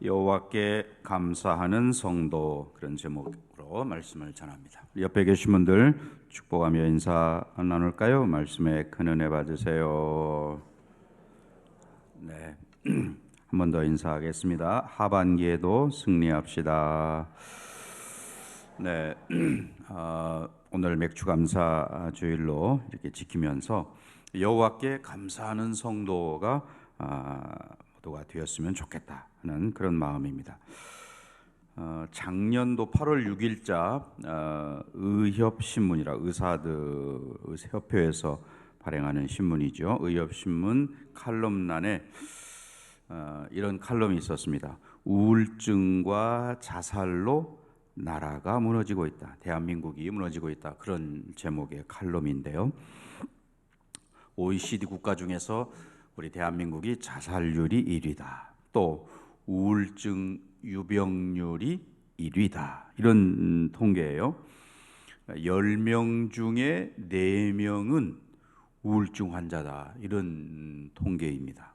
여호와께 감사하는 성도, 그런 제목으로 말씀을 전합니다. 옆에 계신 분들 축복하며 인사 나눌까요? 말씀에 큰 은혜 받으세요. 네, 한 번 더 인사하겠습니다. 하반기에도 승리합시다. 네, 오늘 맥주감사 주일로 이렇게 지키면서 여호와께 감사하는 성도가 모두가 되었으면 좋겠다 하는 그런 마음입니다. 작년도 8월 6일자 의협신문이라 의사들 협회에서 발행하는 신문이죠. 의협신문 칼럼란에 이런 칼럼이 있었습니다. 우울증과 자살로 나라가 무너지고 있다. 대한민국이 무너지고 있다. 그런 제목의 칼럼인데요. OECD 국가 중에서 우리 대한민국이 자살률이 1위다. 또 우울증 유병률이 1위다. 이런 통계예요. 10명 중에 4명은 우울증 환자다. 이런 통계입니다.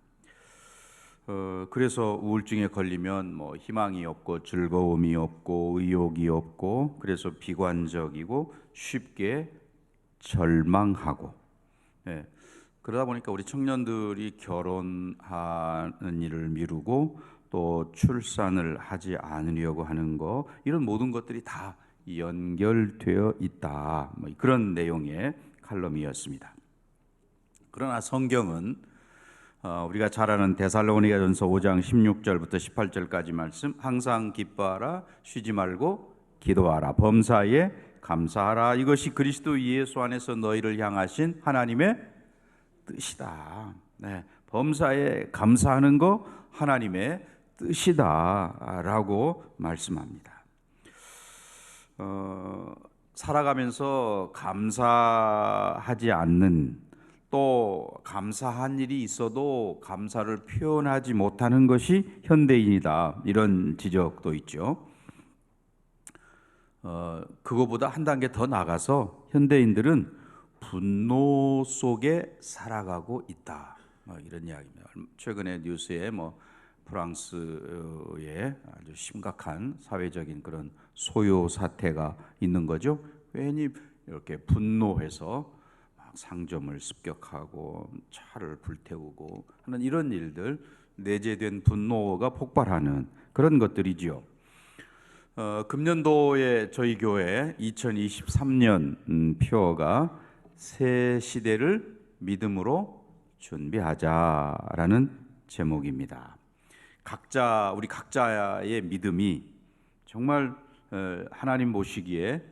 그래서 우울증에 걸리면 뭐 희망이 없고 즐거움이 없고 의욕이 없고, 그래서 비관적이고 쉽게 절망하고, 그러다 보니까 우리 청년들이 결혼하는 일을 미루고 또 출산을 하지 않으려고 하는 거, 이런 모든 것들이 다 연결되어 있다. 그런 내용의 칼럼이었습니다. 그러나 성경은 우리가 잘 아는 데살로니가전서 5장 16절부터 18절까지 말씀, 항상 기뻐하라, 쉬지 말고 기도하라, 범사에 감사하라, 이것이 그리스도 예수 안에서 너희를 향하신 하나님의 뜻이다. 범사에 감사하는 거 하나님의 뜻이다라고 말씀합니다. 살아가면서 감사하지 않는, 또 감사한 일이 있어도 감사를 표현하지 못하는 것이 현대인이다. 이런 지적도 있죠. 그거보다 한 단계 더 나가서 현대인들은 분노 속에 살아가고 있다. 이런 이야기입니다. 최근에 뉴스에 프랑스의 아주 심각한 사회적인 그런 소요 사태가 있는 거죠. 괜히 이렇게 분노해서 막 상점을 습격하고 차를 불태우고 하는 이런 일들, 내재된 분노가 폭발하는 그런 것들이지요. 금년도에 저희 교회 2023년 표어가 새 시대를 믿음으로 준비하자라는 제목입니다. 우리 각자의 믿음이 정말 하나님 보시기에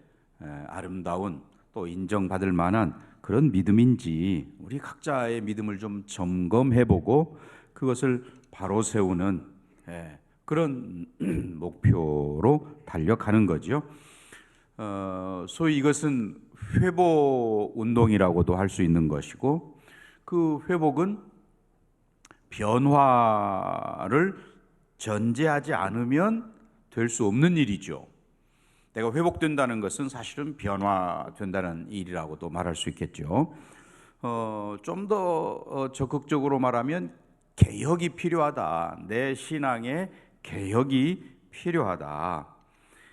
아름다운, 또 인정받을 만한 그런 믿음인지 우리 각자의 믿음을 좀 점검해보고 그것을 바로 세우는 그런 목표로 달려가는 거죠. 소위 이것은 회복 운동이라고도 할 수 있는 것이고, 그 회복은 변화를 전제하지 않으면 될 수 없는 일이죠. 내가 회복된다는 것은 사실은 변화된다는 일이라고도 말할 수 있겠죠. 좀 더 적극적으로 말하면 개혁이 필요하다. 내 신앙의 개혁이 필요하다.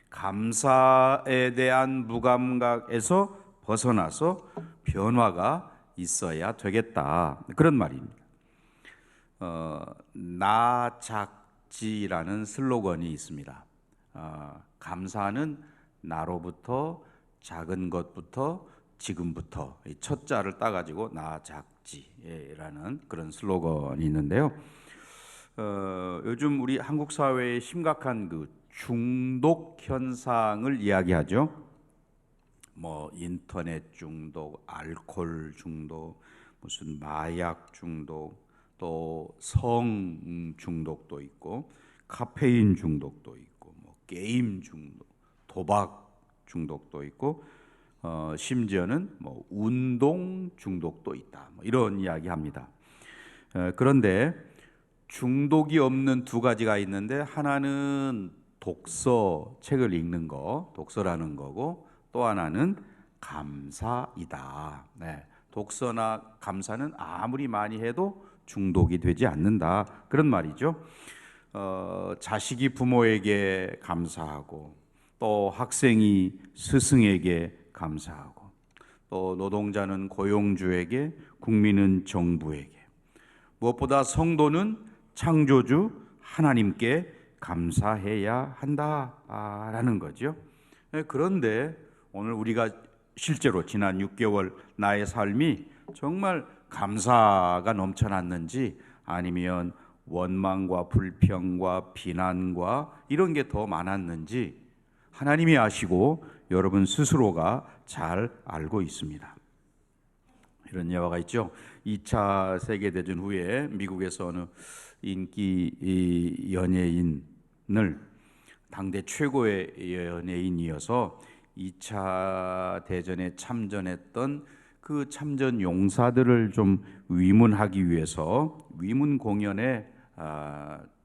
감사에 대한 무감각에서 벗어나서 변화가 있어야 되겠다. 그런 말입니다. 나작지라는 슬로건이 있습니다. 감사는 나로부터, 작은 것부터, 지금부터, 첫 자를 따가지고 나작지라는 그런 슬로건이 있는데요. 요즘 우리 한국 사회의 심각한 그 중독 현상을 이야기하죠. 인터넷 중독, 알코올 중독, 무슨 마약 중독, 또 성 중독도 있고, 카페인 중독도 있고, 게임 중독, 도박 중독도 있고, 심지어는 운동 중독도 있다. 이런 이야기합니다. 그런데 중독이 없는 두 가지가 있는데, 하나는 독서, 책을 읽는 거, 독서라는 거고, 또 하나는 감사이다. 독서나 감사는 아무리 많이 해도 중독이 되지 않는다. 그런 말이죠. 자식이 부모에게 감사하고 또 학생이 스승에게 감사하고 또 노동자는 고용주에게, 국민은 정부에게, 무엇보다 성도는 창조주 하나님께 감사해야 한다라는 거죠. 그런데 오늘 우리가 실제로 지난 6개월 나의 삶이 정말 감사가 넘쳐났는지 아니면 원망과 불평과 비난과 이런 게 더 많았는지 하나님이 아시고 여러분 스스로가 잘 알고 있습니다. 이런 예화가 있죠. 2차 세계대전 후에 미국에서 어느 인기 연예인을 당대 최고의 연예인이어서 2차 대전에 참전했던 그 참전 용사들을 좀 위문하기 위해서 위문 공연에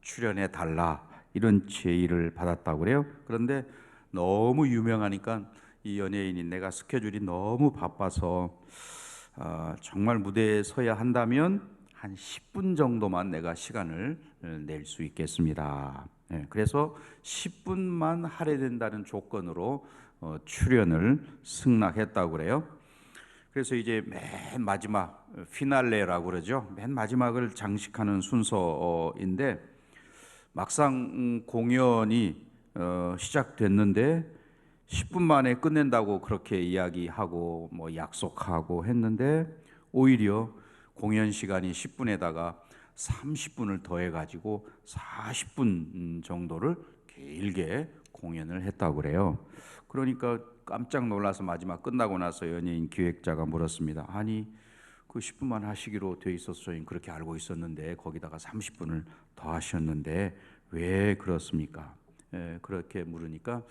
출연해 달라 이런 제의를 받았다고 그래요. 그런데 너무 유명하니까 이 연예인이 내가 스케줄이 너무 바빠서 정말 무대에 서야 한다면 한 10분 정도만 내가 시간을 낼 수 있겠습니다. 그래서 10분만 할애된다는 조건으로 출연을 승낙했다고 그래요. 그래서 이제 맨 마지막 피날레라고 그러죠. 맨 마지막을 장식하는 순서인데 막상 공연이 시작됐는데 10분 만에 끝낸다고 그렇게 이야기하고 뭐 약속하고 했는데 오히려 공연 시간이 10분에다가 30분을 더해 가지고 40분 정도를 길게 공연을 했다고 그래요. 그러니까 깜짝 놀라서 마지막 끝나고 나서 연예인 기획자가 물었습니다. 아니 그 10분만 하시기로 돼 있었어. 저희는 그렇게 알고 있었는데 거기다가 30분을 더 하셨는데 왜 그렇습니까? 그렇게 물으니까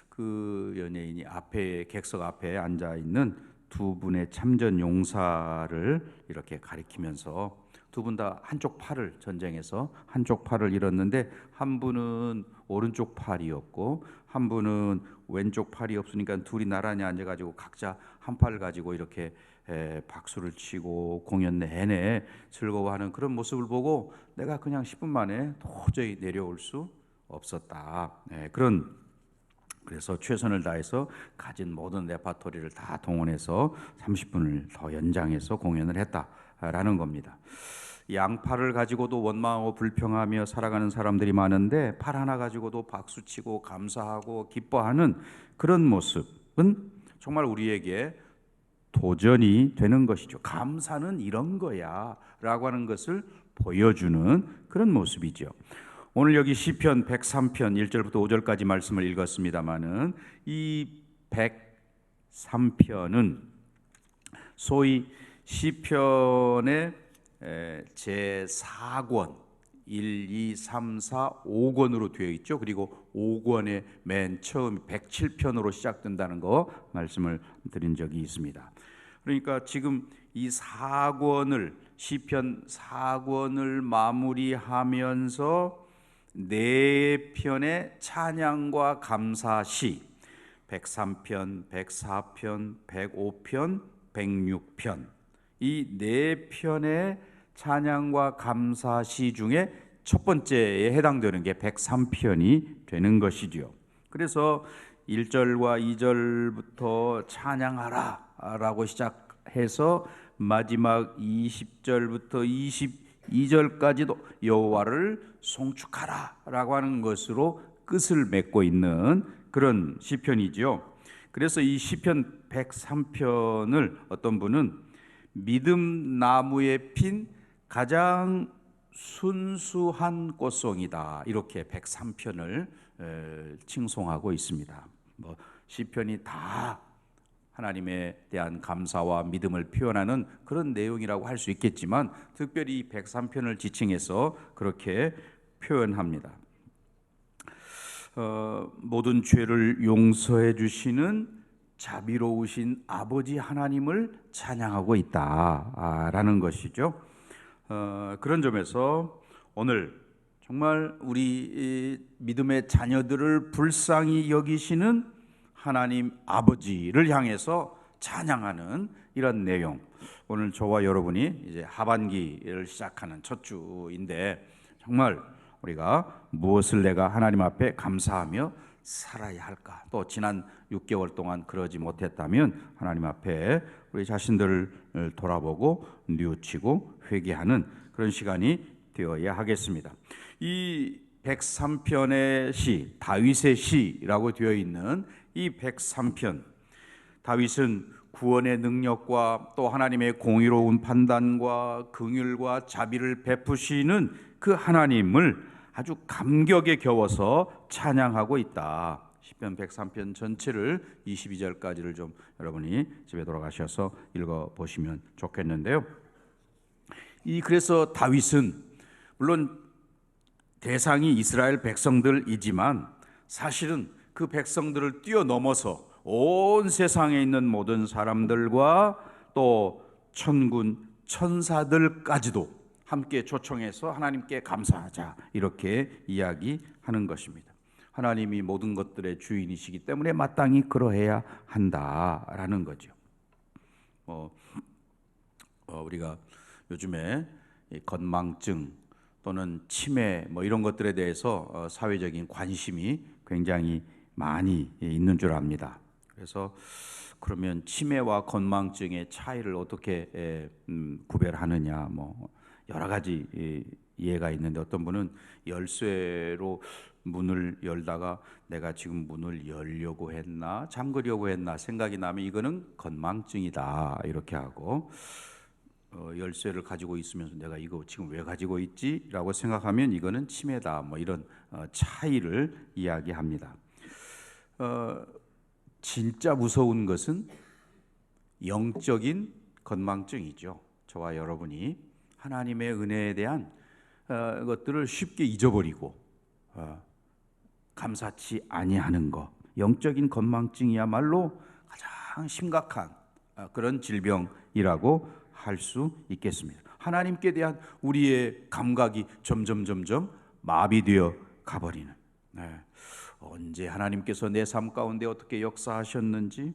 그 연예인이 앞에 객석 앞에 앉아 있는 두 분의 참전 용사를 이렇게 가리키면서 두 분 다 한쪽 팔을 전쟁에서 한쪽 팔을 잃었는데 한 분은 오른쪽 팔이었고 한 분은 왼쪽 팔이 없으니까 둘이 나란히 앉아가지고 각자 한 팔을 가지고 이렇게 박수를 치고 공연 내내 즐거워하는 그런 모습을 보고 내가 그냥 10분 만에 도저히 내려올 수 없었다. 그래서 최선을 다해서 가진 모든 레파토리를 다 동원해서 30분을 더 연장해서 공연을 했다라는 겁니다. 양팔을 가지고도 원망하고 불평하며 살아가는 사람들이 많은데 팔 하나 가지고도 박수치고 감사하고 기뻐하는 그런 모습은 정말 우리에게 도전이 되는 것이죠. 감사는 이런 거야 라고 하는 것을 보여주는 그런 모습이죠. 오늘 여기 시편 103편 1절부터 5절까지 말씀을 읽었습니다마는 이 103편은 소위 시편의 제4권 1, 2, 3, 4, 5권으로 되어 있죠. 그리고 5권의 맨 처음 107편으로 시작된다는 거 말씀을 드린 적이 있습니다. 그러니까 지금 이 4권을 시편 4권을 마무리하면서 네 편의 찬양과 감사시 103편, 104편, 105편, 106편 이 네 편의 찬양과 감사시 중에 첫 번째에 해당되는 게 103편이 되는 것이죠. 그래서 1절과 2절부터 찬양하라 라고 시작해서 마지막 20절부터 22절까지도 여호와를 송축하라 라고 하는 것으로 끝을 맺고 있는 그런 시편이죠. 그래서 이 시편 103편을 어떤 분은 믿음 나무에 핀 가장 순수한 꽃송이다 이렇게 103편을 칭송하고 있습니다. 뭐 시편이 다 하나님에 대한 감사와 믿음을 표현하는 그런 내용이라고 할 수 있겠지만 특별히 103편을 지칭해서 그렇게 표현합니다. 모든 죄를 용서해 주시는 자비로우신 아버지 하나님을 찬양하고 있다라는 것이죠. 그런 점에서 오늘 정말 우리 믿음의 자녀들을 불쌍히 여기시는 하나님 아버지를 향해서 찬양하는 이런 내용. 오늘 저와 여러분이 이제 하반기를 시작하는 첫 주인데 정말 우리가 무엇을 내가 하나님 앞에 감사하며 살아야 할까? 또 지난 6개월 동안 그러지 못했다면 하나님 앞에 우리 자신들을 돌아보고 뉘우치고 회개하는 그런 시간이 되어야 하겠습니다. 이 103편의 시, 다윗의 시라고 되어 있는 이 103편, 다윗은 구원의 능력과 또 하나님의 공의로운 판단과 긍휼과 자비를 베푸시는 그 하나님을 아주 감격에 겨워서 찬양하고 있다. 시편 103편 전체를 22절까지를 좀 여러분이 집에 돌아가셔서 읽어보시면 좋겠는데요. 그래서 다윗은 물론 대상이 이스라엘 백성들이지만 사실은 그 백성들을 뛰어넘어서 온 세상에 있는 모든 사람들과 또 천군 천사들까지도 함께 초청해서 하나님께 감사하자 이렇게 이야기하는 것입니다. 하나님이 모든 것들의 주인이시기 때문에 마땅히 그러해야 한다라는 거죠. 우리가 요즘에 건망증 또는 치매 이런 것들에 대해서 사회적인 관심이 굉장히 많이 있는 줄 압니다. 그래서 그러면 치매와 건망증의 차이를 어떻게 구별하느냐 여러 가지 이해가 있는데 어떤 분은 열쇠로 문을 열다가 내가 지금 문을 열려고 했나 잠그려고 했나 생각이 나면 이거는 건망증이다 이렇게 하고 열쇠를 가지고 있으면서 내가 이거 지금 왜 가지고 있지? 라고 생각하면 이거는 치매다 이런 차이를 이야기합니다. 진짜 무서운 것은 영적인 건망증이죠. 저와 여러분이 하나님의 은혜에 대한 것들을 쉽게 잊어버리고 감사치 아니하는 것, 영적인 건망증이야말로 가장 심각한 그런 질병이라고 할 수 있겠습니다. 하나님께 대한 우리의 감각이 점점 마비되어 가버리는, 언제 하나님께서 내 삶 가운데 어떻게 역사하셨는지,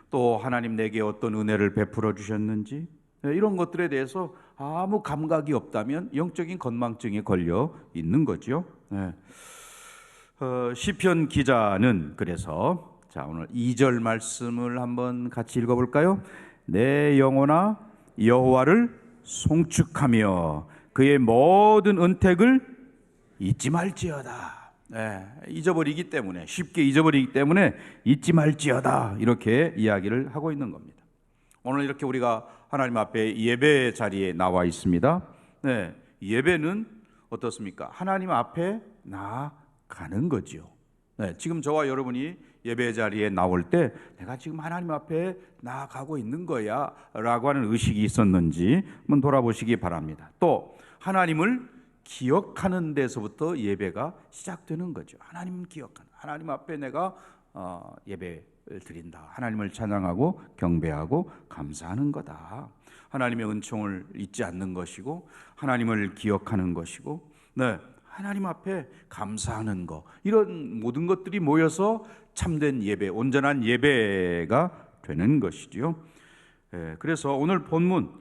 또 하나님 내게 어떤 은혜를 베풀어 주셨는지, 이런 것들에 대해서 아무 감각이 없다면 영적인 건망증에 걸려 있는 거죠. 시편 기자는 그래서 오늘 2절 말씀을 한번 같이 읽어볼까요? 내 영혼아 여호와를 송축하며 그의 모든 은택을 잊지 말지어다. 잊어버리기 때문에, 쉽게 잊어버리기 때문에 잊지 말지어다 이렇게 이야기를 하고 있는 겁니다. 오늘 이렇게 우리가 하나님 앞에 예배 자리에 나와 있습니다. 예배는 어떻습니까? 하나님 앞에 나아가는 거죠. 지금 저와 여러분이 예배 자리에 나올 때 내가 지금 하나님 앞에 나아가고 있는 거야 라고 하는 의식이 있었는지 한번 돌아보시기 바랍니다. 또 하나님을 기억하는 데서부터 예배가 시작되는 거죠. 하나님 기억하는, 하나님 앞에 내가 예배를 드린다, 하나님을 찬양하고 경배하고 감사하는 거다. 하나님의 은총을 잊지 않는 것이고 하나님을 기억하는 것이고 하나님 앞에 감사하는 것, 이런 모든 것들이 모여서 참된 예배, 온전한 예배가 되는 것이죠. 그래서 오늘 본문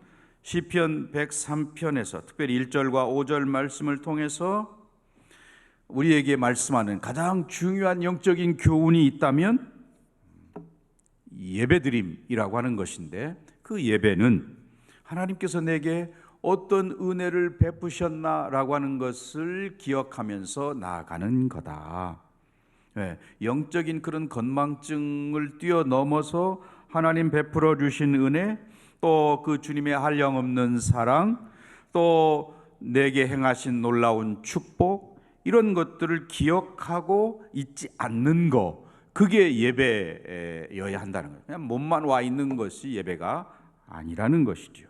시편 103편에서 특별히 1절과 5절 말씀을 통해서 우리에게 말씀하는 가장 중요한 영적인 교훈이 있다면 예배드림이라고 하는 것인데, 그 예배는 하나님께서 내게 어떤 은혜를 베푸셨나라고 하는 것을 기억하면서 나아가는 거다. 영적인 그런 건망증을 뛰어넘어서 하나님 베풀어 주신 은혜, 또 그 주님의 한량없는 사랑, 또 내게 행하신 놀라운 축복, 이런 것들을 기억하고 잊지 않는 것, 그게 예배여야 한다는 거예요. 그냥 몸만 와 있는 것이 예배가 아니라는 것이죠.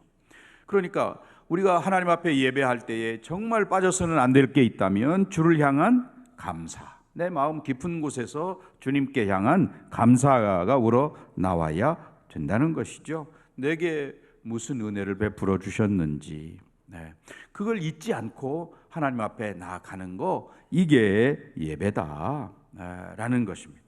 그러니까 우리가 하나님 앞에 예배할 때에 정말 빠져서는 안 될 게 있다면 주를 향한 감사, 내 마음 깊은 곳에서 주님께 향한 감사가 우러 나와야 된다는 것이죠. 내게 무슨 은혜를 베풀어 주셨는지, 그걸 잊지 않고 하나님 앞에 나아가는 거, 이게 예배다라는 것입니다.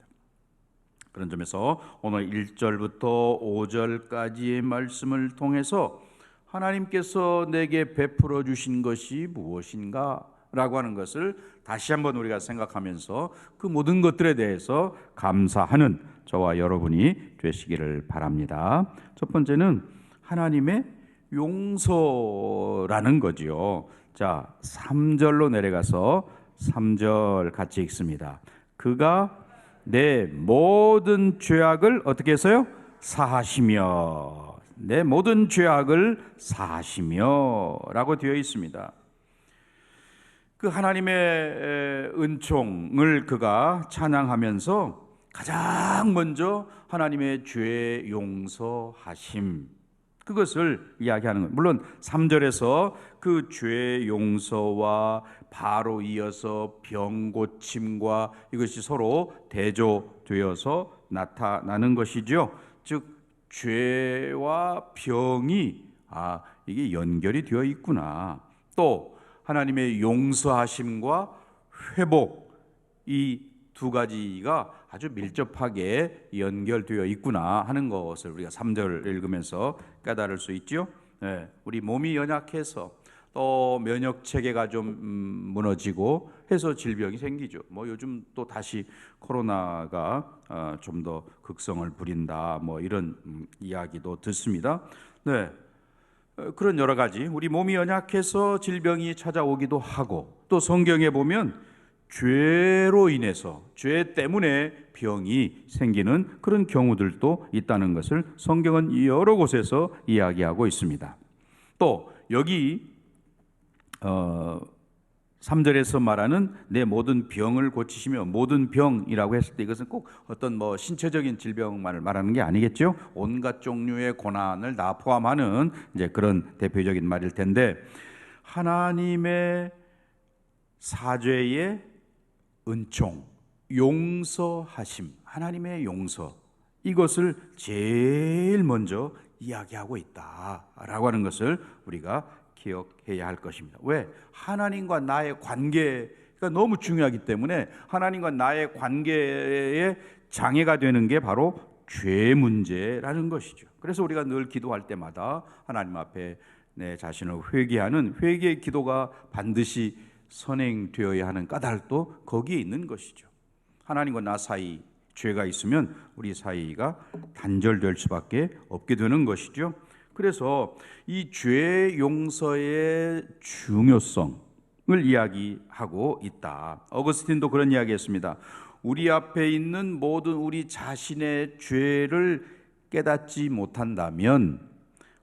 그런 점에서 오늘 1절부터 5절까지의 말씀을 통해서 하나님께서 내게 베풀어 주신 것이 무엇인가 라고 하는 것을 다시 한번 우리가 생각하면서 그 모든 것들에 대해서 감사하는 저와 여러분이 되시기를 바랍니다. 첫 번째는 하나님의 용서라는 거지요. 자, 3절로 내려가서 3절 같이 읽습니다. 그가 내 모든 죄악을 어떻게 했어요? 사하시며, 내 모든 죄악을 사하시며 라고 되어 있습니다. 그 하나님의 은총을 그가 찬양하면서 가장 먼저 하나님의 죄 용서하심, 그것을 이야기하는 거예요. 물론 3절에서 그 죄 용서와 바로 이어서 병 고침과 이것이 서로 대조되어서 나타나는 것이죠. 즉 죄와 병이 이게 연결이 되어 있구나. 또 하나님의 용서하심과 회복, 이 두 가지가 아주 밀접하게 연결되어 있구나 하는 것을 우리가 3절을 읽으면서 깨달을 수 있죠. 우리 몸이 연약해서 또 면역 체계가 좀 무너지고 해서 질병이 생기죠. 요즘 또 다시 코로나가 좀 더 극성을 부린다, 이런 이야기도 듣습니다. 그런 여러 가지 우리 몸이 연약해서 질병이 찾아오기도 하고, 또 성경에 보면 죄로 인해서, 죄 때문에 병이 생기는 그런 경우들도 있다는 것을 성경은 여러 곳에서 이야기하고 있습니다. 또 여기 3절에서 말하는 내 모든 병을 고치시며, 모든 병이라고 했을 때 이것은 꼭 어떤 신체적인 질병만을 말하는 게 아니겠죠. 온갖 종류의 고난을 다 포함하는 이제 그런 대표적인 말일 텐데, 하나님의 사죄의 은총, 용서하심, 하나님의 용서, 이것을 제일 먼저 이야기하고 있다라고 하는 것을 우리가 기억해야 할 것입니다. 왜? 하나님과 나의 관계가 너무 중요하기 때문에 하나님과 나의 관계에 장애가 되는 게 바로 죄 문제라는 것이죠. 그래서 우리가 늘 기도할 때마다 하나님 앞에 내 자신을 회개하는 회개의 기도가 반드시 선행되어야 하는 까닭도 거기에 있는 것이죠. 하나님과 나 사이 죄가 있으면 우리 사이가 단절될 수밖에 없게 되는 것이죠. 그래서 이 죄 용서의 중요성을 이야기하고 있다. 어거스틴도 그런 이야기했습니다. 우리 앞에 있는 모든 우리 자신의 죄를 깨닫지 못한다면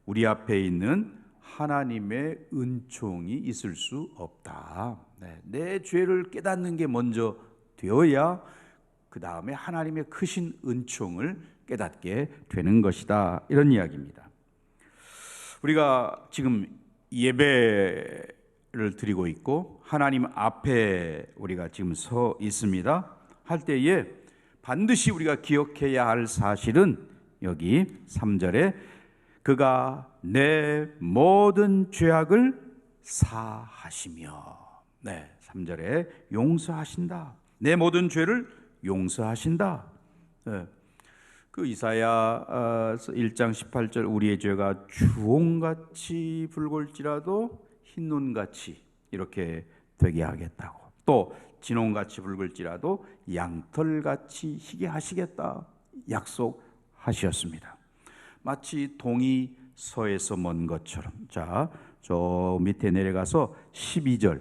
우리 앞에 있는 하나님의 은총이 있을 수 없다. 내 죄를 깨닫는 게 먼저 되어야 그 다음에 하나님의 크신 은총을 깨닫게 되는 것이다. 이런 이야기입니다. 우리가 지금 예배를 드리고 있고 하나님 앞에 우리가 지금 서 있습니다. 할 때에 반드시 우리가 기억해야 할 사실은 여기 3절에 그가 내 모든 죄악을 사하시며, 3절에 용서하신다. 내 모든 죄를 용서하신다. 그 이사야 1장 18절 우리의 죄가 주홍같이 붉을지라도 흰눈같이 이렇게 되게 하겠다고, 또 진홍같이 붉을지라도 양털같이 희게 하시겠다 약속하셨습니다. 마치 동이 서에서 먼 것처럼. 자, 저 밑에 내려가서 12절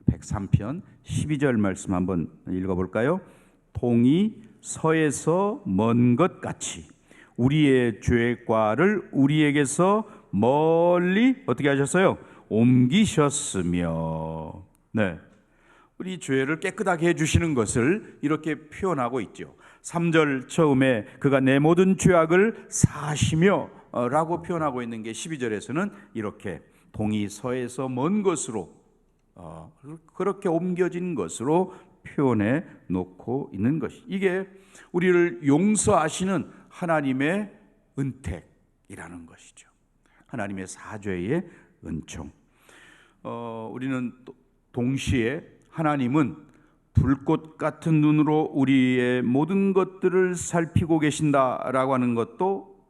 103편 12절 말씀 한번 읽어볼까요? 동이 서에서 먼 것 같이 우리의 죄과를 우리에게서 멀리 어떻게 하셨어요? 옮기셨으며. 우리 죄를 깨끗하게 해주시는 것을 이렇게 표현하고 있죠. 3절 처음에 그가 내 모든 죄악을 사하시며 라고 표현하고 있는 게 12절에서는 이렇게 동이 서에서 먼 것으로 그렇게 옮겨진 것으로 표현해 놓고 있는 것이, 이게 우리를 용서하시는 하나님의 은택이라는 것이죠. 하나님의 사죄의 은총. 우리는 동시에 하나님은 불꽃 같은 눈으로 우리의 모든 것들을 살피고 계신다라고 하는 것도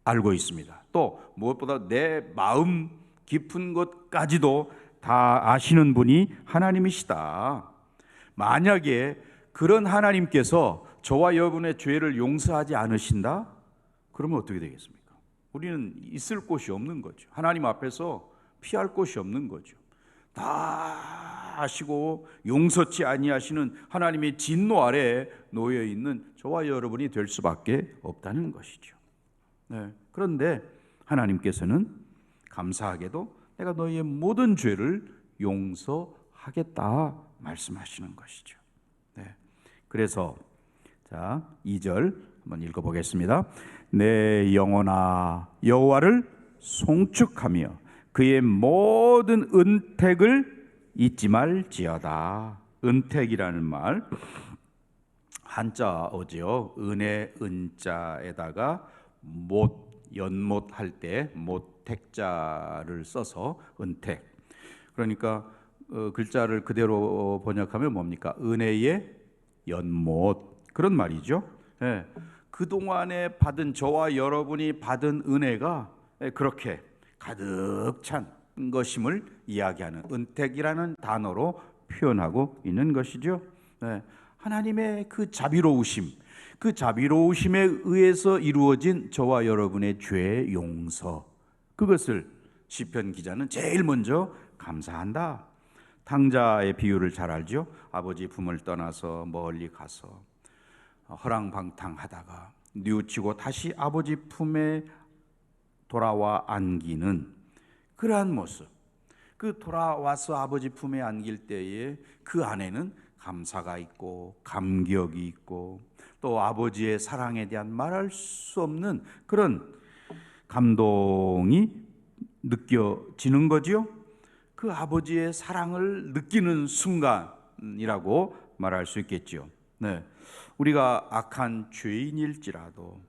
알고 있습니다. 또 무엇보다 내 마음 깊은 것까지도 다 아시는 분이 하나님이시다. 만약에 그런 하나님께서 저와 여러분의 죄를 용서하지 않으신다? 그러면 어떻게 되겠습니까? 우리는 있을 곳이 없는 거죠. 하나님 앞에서 피할 곳이 없는 거죠. 다 아시고 용서치 아니하시는 하나님의 진노 아래에 놓여 있는 저와 여러분이 될 수밖에 없다는 것이죠. 네. 그런데 하나님께서는 감사하게도 내가 너희의 모든 죄를 용서하겠다 말씀하시는 것이죠. 네. 그래서 자, 2절 한번 읽어보겠습니다. 내 영혼아 여호와를 송축하며 그의 모든 은택을 잊지 말지어다. 은택이라는 말 한자어지요. 은혜 은자에다가 못 연못 할 때 못택자를 써서 은택. 그러니까 글자를 그대로 번역하면 뭡니까? 은혜의 연못 그런 말이죠. 예. 그동안에 받은 저와 여러분이 받은 은혜가 그렇게 가득 찬 것임을 이야기하는 은택이라는 단어로 표현하고 있는 것이죠. 네. 하나님의 그 자비로우심, 그 자비로우심에 의해서 이루어진 저와 여러분의 죄 용서, 그것을 시편 기자는 제일 먼저 감사한다. 탕자의 비유를 잘 알죠. 아버지 품을 떠나서 멀리 가서 허랑방탕하다가 뉘우치고 다시 아버지 품에 돌아와 안기는 그러한 모습. 그 돌아와서 아버지 품에 안길 때에 그 안에는 감사가 있고 감격이 있고 또 아버지의 사랑에 대한 말할 수 없는 그런 감동이 느껴지는 거지요. 그 아버지의 사랑을 느끼는 순간이라고 말할 수 있겠죠. 네. 우리가 악한 죄인일지라도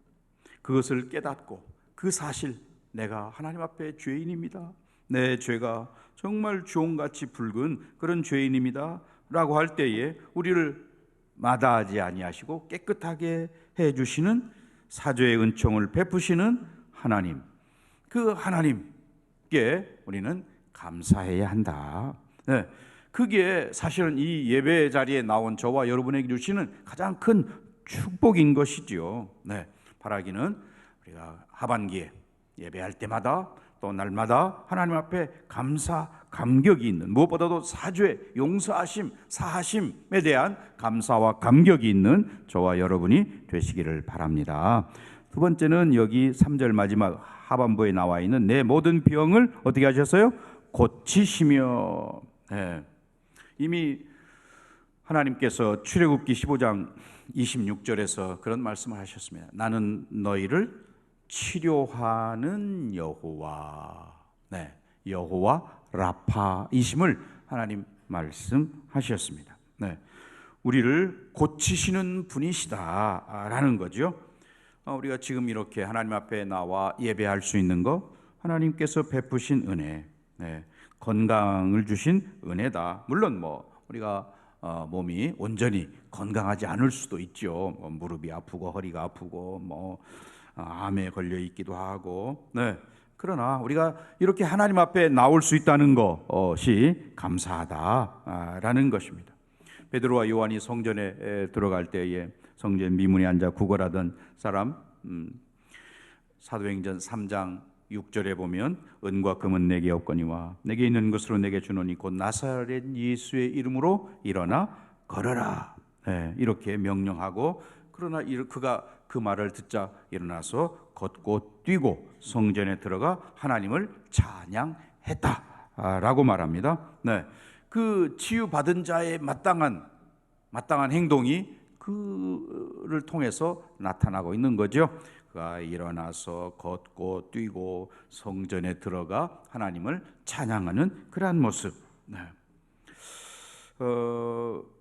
그것을 깨닫고 그 사실, 내가 하나님 앞에 죄인입니다. 내 죄가 정말 주홍같이 붉은 그런 죄인입니다 라고 할 때에 우리를 마다하지 아니하시고 깨끗하게 해주시는 사죄의 은총을 베푸시는 하나님, 그 하나님께 우리는 감사해야 한다. 네. 그게 사실은 이 예배 자리에 나온 저와 여러분에게 주시는 가장 큰 축복인 것이지요. 네. 바라기는 우리가 하반기에 예배할 때마다 또 날마다 하나님 앞에 감사, 감격이 있는, 무엇보다도 사죄, 용서하심, 사하심에 대한 감사와 감격이 있는 저와 여러분이 되시기를 바랍니다. 두 번째는 여기 3절 마지막 하반부에 나와 있는 내 모든 병을 어떻게 하셨어요? 고치시며. 네. 이미 하나님께서 출애굽기 15장 26절에서 그런 말씀을 하셨습니다. 나는 너희를 치료하는 여호와. 네, 여호와 라파이심을 하나님 말씀하셨습니다. 네, 우리를 고치시는 분이시다라는 거죠. 우리가 지금 이렇게 하나님 앞에 나와 예배할 수 있는 거 하나님께서 베푸신 은혜, 네, 건강을 주신 은혜다. 물론 우리가 몸이 온전히 건강하지 않을 수도 있죠. 무릎이 아프고 허리가 아프고 암에 걸려 있기도 하고. 네. 그러나 우리가 이렇게 하나님 앞에 나올 수 있다는 것이 감사하다라는 것입니다. 베드로와 요한이 성전에 들어갈 때에 성전 미문에 앉아 구걸하던 사람, 사도행전 3장 6절에 보면 은과 금은 내게 없거니와 내게 있는 것으로 내게 주노니 곧 나사렛 예수의 이름으로 일어나 걸어라. 네, 이렇게 명령하고, 그러나 그가 그 말을 듣자 일어나서 걷고 뛰고 성전에 들어가 하나님을 찬양했다라고 말합니다. 네, 그 치유받은 자의 마땅한 행동이 그를 통해서 나타나고 있는 거죠. 그가 일어나서 걷고 뛰고 성전에 들어가 하나님을 찬양하는 그러한 모습. 네.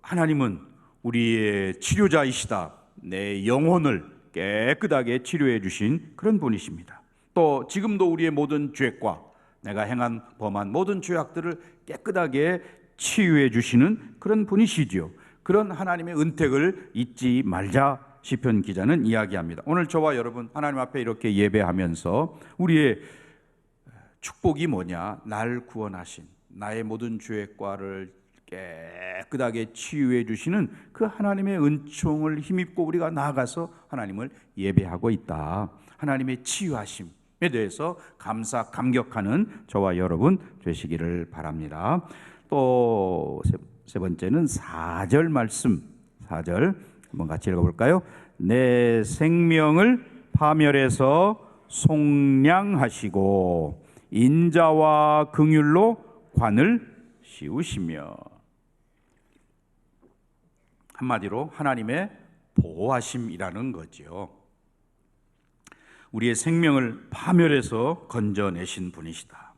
하나님은 우리의 치료자이시다. 내 영혼을 깨끗하게 치료해 주신 그런 분이십니다. 또 지금도 우리의 모든 죄과 내가 행한 범한 모든 죄악들을 깨끗하게 치유해 주시는 그런 분이시지요. 그런 하나님의 은택을 잊지 말자 시편 기자는 이야기합니다. 오늘 저와 여러분 하나님 앞에 이렇게 예배하면서 우리의 축복이 뭐냐? 날 구원하신, 나의 모든 죄과를 깨끗하게 치유해 주시는 그 하나님의 은총을 힘입고 우리가 나아가서 하나님을 예배하고 있다. 하나님의 치유하심에 대해서 감격하는 저와 여러분 되시기를 바랍니다. 또 세 번째는 4절 말씀, 4절 한번 같이 읽어볼까요? 내 생명을 파멸해서 속량하시고 인자와 긍휼로 관을 씌우시며. 한마디로 하나님의 보호하심이라는 거죠. 우리의 생명을 파멸해서 건져내신 분이시다.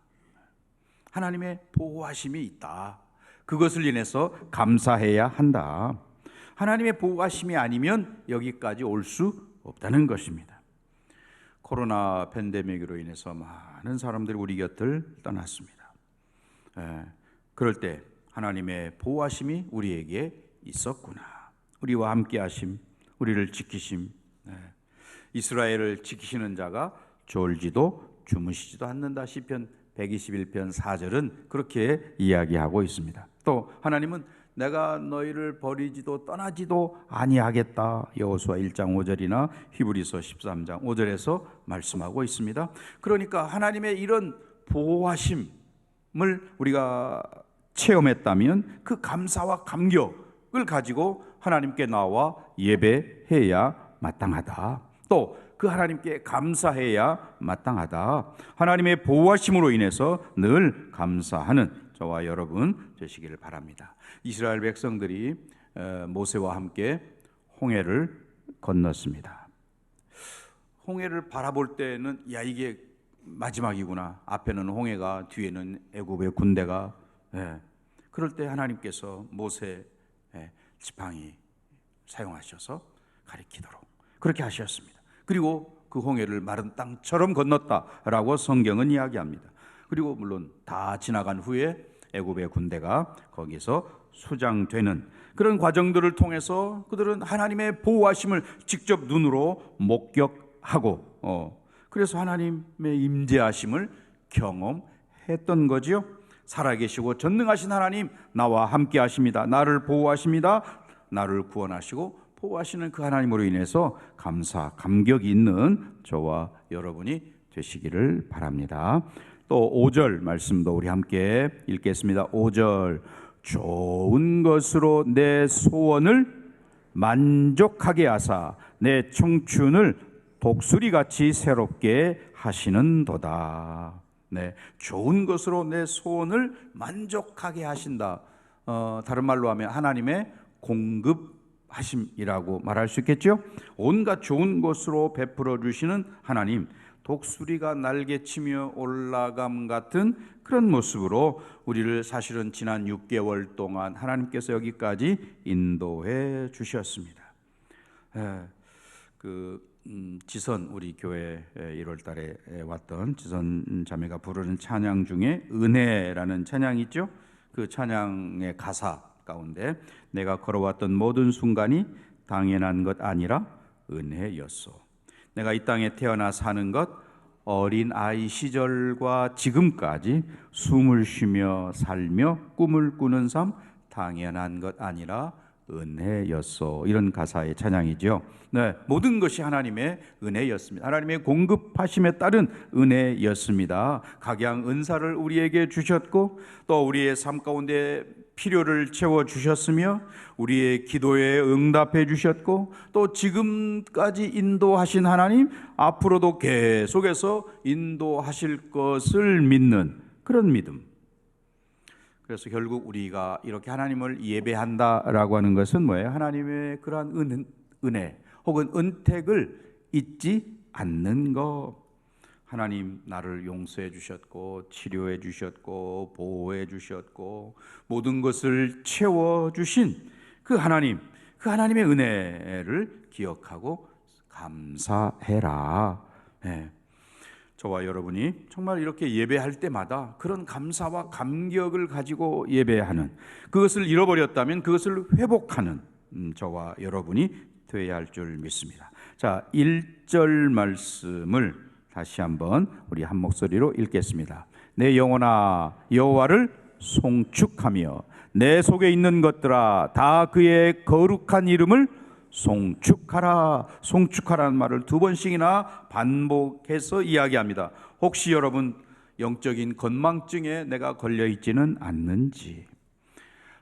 하나님의 보호하심이 있다. 그것을 인해서 감사해야 한다. 하나님의 보호하심이 아니면 여기까지 올 수 없다는 것입니다. 코로나 팬데믹으로 인해서 많은 사람들이 우리 곁을 떠났습니다. 그럴 때 하나님의 보호하심이 우리에게 있었구나. 우리와 함께 하심, 우리를 지키심. 이스라엘을 지키시는 자가 졸지도 주무시지도 않는다. 시편 121편 4절은 그렇게 이야기하고 있습니다. 또 하나님은 내가 너희를 버리지도 떠나지도 아니하겠다. 여호수아 1장 5절이나 히브리서 13장 5절에서 말씀하고 있습니다. 그러니까 하나님의 이런 보호하심을 우리가 체험했다면 그 감사와 감격을 가지고 하나님께 나와 예배해야 마땅하다. 또 그 하나님께 감사해야 마땅하다. 하나님의 보호하심으로 인해서 늘 감사하는 저와 여러분 되시기를 바랍니다. 이스라엘 백성들이 모세와 함께 홍해를 건넜습니다. 홍해를 바라볼 때는 야, 이게 마지막이구나. 앞에는 홍해가, 뒤에는 애굽의 군대가. 그럴 때 하나님께서 모세 지팡이 사용하셔서 가리키도록 그렇게 하셨습니다. 그리고 그 홍해를 마른 땅처럼 건넜다라고 성경은 이야기합니다. 그리고 물론 다 지나간 후에 애굽의 군대가 거기서 수장되는 그런 과정들을 통해서 그들은 하나님의 보호하심을 직접 눈으로 목격하고 그래서 하나님의 임재하심을 경험했던 거지요. 살아계시고 전능하신 하나님 나와 함께 하십니다. 나를 보호하십니다. 나를 구원하시고 보호하시는 그 하나님으로 인해서 감사, 감격이 있는 저와 여러분이 되시기를 바랍니다. 또 5절 말씀도 우리 함께 읽겠습니다. 5절 좋은 것으로 내 소원을 만족하게 하사 내 청춘을 독수리같이 새롭게 하시는도다. 좋은 것으로 내 소원을 만족하게 하신다. 다른 말로 하면 하나님의 공급하심이라고 말할 수 있겠죠. 온갖 좋은 것으로 베풀어 주시는 하나님, 독수리가 날개치며 올라감 같은 그런 모습으로 우리를 사실은 지난 6개월 동안 하나님께서 여기까지 인도해 주셨습니다. 지선 우리 교회 1월 달에 왔던 지선 자매가 부르는 찬양 중에 은혜라는 찬양이 있죠. 그 찬양의 가사 가운데 내가 걸어왔던 모든 순간이 당연한 것 아니라 은혜였소. 내가 이 땅에 태어나 사는 것 어린 아이 시절과 지금까지 숨을 쉬며 살며 꿈을 꾸는 삶 당연한 것 아니라 은혜였소. 이런 가사의 찬양이죠. 모든 것이 하나님의 은혜였습니다. 하나님의 공급하심에 따른 은혜였습니다. 각양 은사를 우리에게 주셨고 또 우리의 삶 가운데 필요를 채워주셨으며 우리의 기도에 응답해 주셨고 또 지금까지 인도하신 하나님 앞으로도 계속해서 인도하실 것을 믿는 그런 믿음. 그래서 결국 우리가 이렇게 하나님을 예배한다라고 하는 것은 뭐예요? 하나님의 그러한 은혜 혹은 은택을 잊지 않는 것. 하나님 나를 용서해 주셨고 치료해 주셨고 보호해 주셨고 모든 것을 채워 주신 그 하나님, 그 하나님의 은혜를 기억하고 감사해라. 저와 여러분이 정말 이렇게 예배할 때마다 그런 감사와 감격을 가지고 예배하는, 그것을 잃어버렸다면 그것을 회복하는 저와 여러분이 되어야 할 줄 믿습니다. 자, 1절 말씀을 다시 한번 우리 한 목소리로 읽겠습니다. 내 영혼아 여호와를 송축하며 내 속에 있는 것들아 다 그의 거룩한 이름을 송축하라. 송축하라는 말을 두 번씩이나 반복해서 이야기합니다. 혹시 여러분 영적인 건망증에 내가 걸려 있지는 않는지,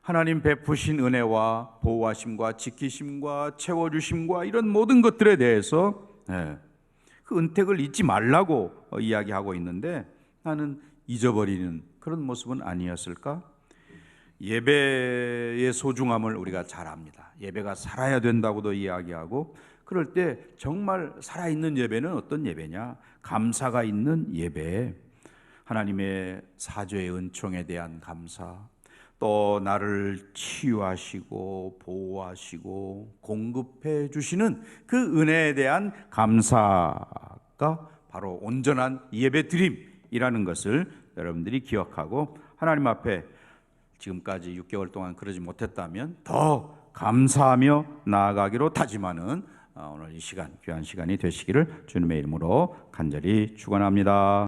하나님 베푸신 은혜와 보호하심과 지키심과 채워주심과 이런 모든 것들에 대해서 그 은택을 잊지 말라고 이야기하고 있는데 나는 잊어버리는 그런 모습은 아니었을까? 예배의 소중함을 우리가 잘 압니다. 예배가 살아야 된다고도 이야기하고, 그럴 때 정말 살아있는 예배는 어떤 예배냐? 감사가 있는 예배, 하나님의 사죄의 은총에 대한 감사, 또 나를 치유하시고 보호하시고 공급해 주시는 그 은혜에 대한 감사가 바로 온전한 예배 드림이라는 것을 여러분들이 기억하고, 하나님 앞에 지금까지 6개월 동안 그러지 못했다면 더 감사하며 나아가기로 다짐하는 오늘 이 시간, 귀한 시간이 되시기를 주님의 이름으로 간절히 축원합니다.